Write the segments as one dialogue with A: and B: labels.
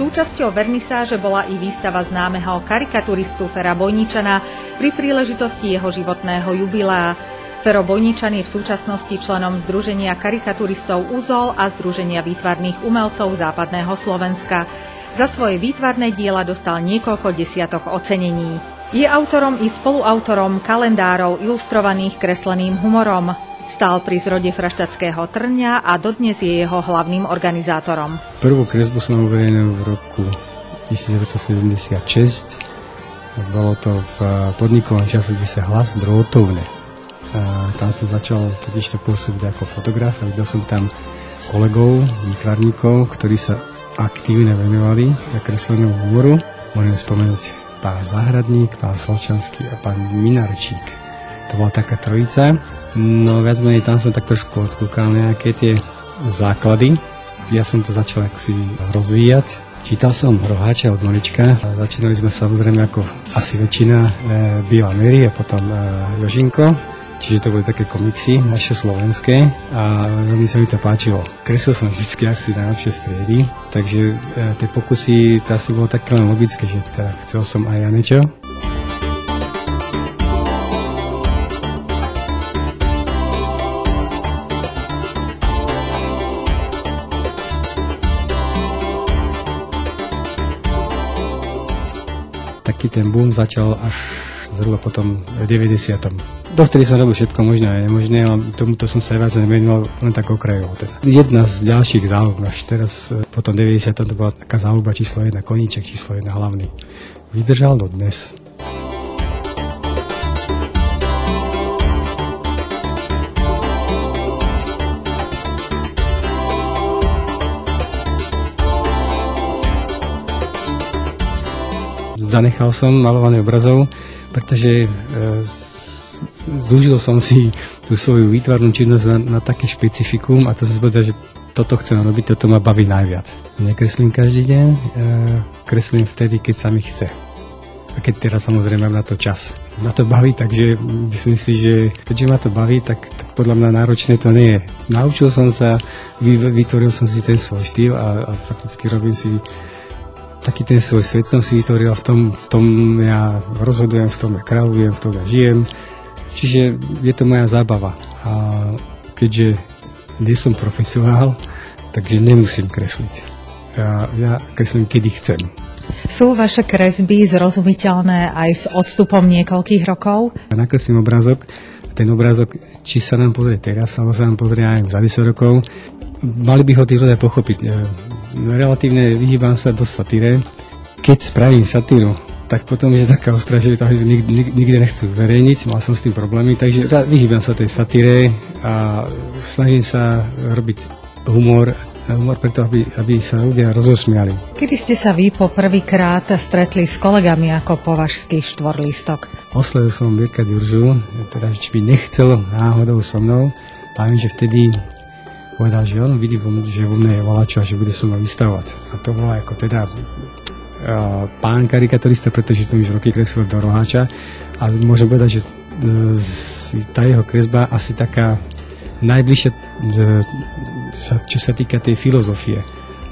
A: Súčasťou vernisáže bola i výstava známeho karikaturistu Fera Bojničana pri príležitosti jeho životného jubilea. Fero Bojničan je v súčasnosti členom Združenia karikaturistov Uzol a Združenia výtvarných umelcov Západného Slovenska. Za svoje výtvarné diela dostal niekoľko desiatok ocenení. Je autorom i spoluautorom kalendárov ilustrovaných kresleným humorom. Stál pri zrode Fraštatského Trňa a dodnes je jeho hlavným organizátorom.
B: Prvú kresbu som uverejnil v roku 1976. Bolo to v podnikovom časopise Hlas Drôtovne. Tam som začal totižto pôsobiť ako fotograf a videl som tam kolegov, výtvarníkov, ktorí sa aktívne venovali kreslenému humoru. Môžem spomenúť pán Zahradník, pán Solčanský a pán Minarčík. To bola taká trojica. No viac menej tam som tak trošku odkúkal nejaké tie základy. Ja som to začal si rozvíjať. Čítal som Roháča od malička. Začínali sme samozrejme ako asi väčšina Biela Mary a potom Jožinko. Čiže to boli také komiksy naše slovenské a veľmi sa mi to páčilo. Kreslil som vždycky asi najlepšie striedy, takže tie pokusy, to asi bolo také len logické, že teda chcel som aj ja niečo. Taký ten boom začal až zhruba potom v 90. Dovtedy som robil všetko možné a nemožné, ale tomuto som sa viac nevenoval len tak okrajovo. Teda. Jedna z ďalších záľub, až teraz potom 90. to bola taká záľuba číslo 1, koníček číslo 1 hlavný. Vydržal do dnes. Zanechal som malovanie obrazov, pretože zúžil som si tú svoju výtvarnú činnosť na také špecifikum a to som si povedal, že toto chcem robiť, toto ma baví najviac. Nekreslím každý deň, kreslím vtedy, keď sa mi chce. A keď teraz samozrejme mám na to čas. Ma to baví, takže myslím si, že keďže ma to baví, tak podľa mňa náročné to nie je. Naučil som sa, vytvoril som si ten svoj štýl a fakticky robím si taký ten svoj svet som si vytvoril, v tom ja rozhodujem, v tom ja kráľujem, v tom ja žijem. Čiže je to moja zábava. A keďže nie som profesionál, takže nemusím kresliť. Ja kreslím, kedy chcem.
A: Sú vaše kresby zrozumiteľné aj s odstupom niekoľkých rokov?
B: Nakreslím obrázok. Ten obrázok, či sa nám pozrie teraz, alebo sa nám pozrie aj za 10 rokov, mali by ho tí ľudia pochopiť. Relatívne vyhýbam sa do satíre. Keď spravím satíru, tak potom je taká ostrá, že to nikde nechcú verejniť. Mal som s tým problémy, takže vyhýbam sa tej satíre a snažím sa robiť humor preto, aby sa ľudia rozosmiali. Kedy
A: ste sa vy po prvýkrát stretli s kolegami ako Považský štvorlístok?
B: Oslovil som Mirka Ďuržu, teda či by nechcel náhodou so mnou. Pávam, že vtedy povedal, že on vidí, že vo mne je volačo a že bude so mnou vystavovať. A to bolo ako teda pán karikaturista, pretože to už roky kreslil do Roháča a môžem povedať, že tá jeho kresba asi taká najbližšia, čo sa týka tej filozofie.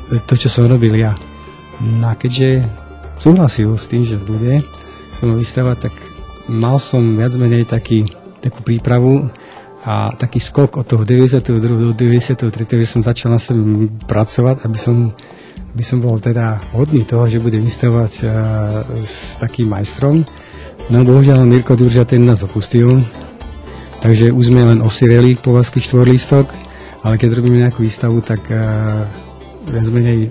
B: To, čo som robil ja. No a keďže súhlasil s tým, že bude som ho vystavať, tak mal som viac menej takú prípravu a taký skok od toho 92. do 93. že som začal na sebe pracovať, aby som bol teda hodný toho, že budem vystavovať s takým majstrom. No bohužiaľ Mirko Ďurža ten nás opustil, takže už sme len osireli Považský štvorlístok, ale keď robíme nejakú výstavu, tak viac menej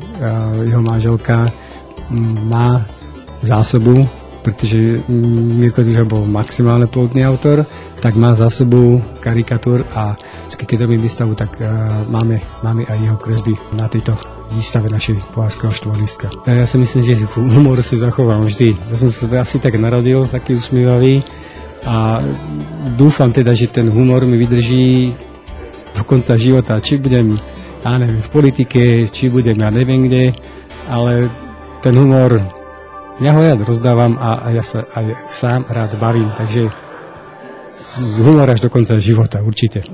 B: jeho manželka má zásobu, pretože Mirko Ďurža bol maximálne plodný autor, tak má zásobu karikatúr a keď robím výstavu, tak máme aj jeho kresby na tejto výstave našej Považského štvorlístka. Ja si myslím, že humor si zachovám vždy. Ja som sa asi tak narodil, taký usmievavý a dúfam teda, že ten humor mi vydrží do konca života. Či budem, ja neviem, v politike, či budem, ja neviem kde, ale ten humor, ja ho rád rozdávam a ja sa aj sám rád bavím, takže z humora až do konca života určite.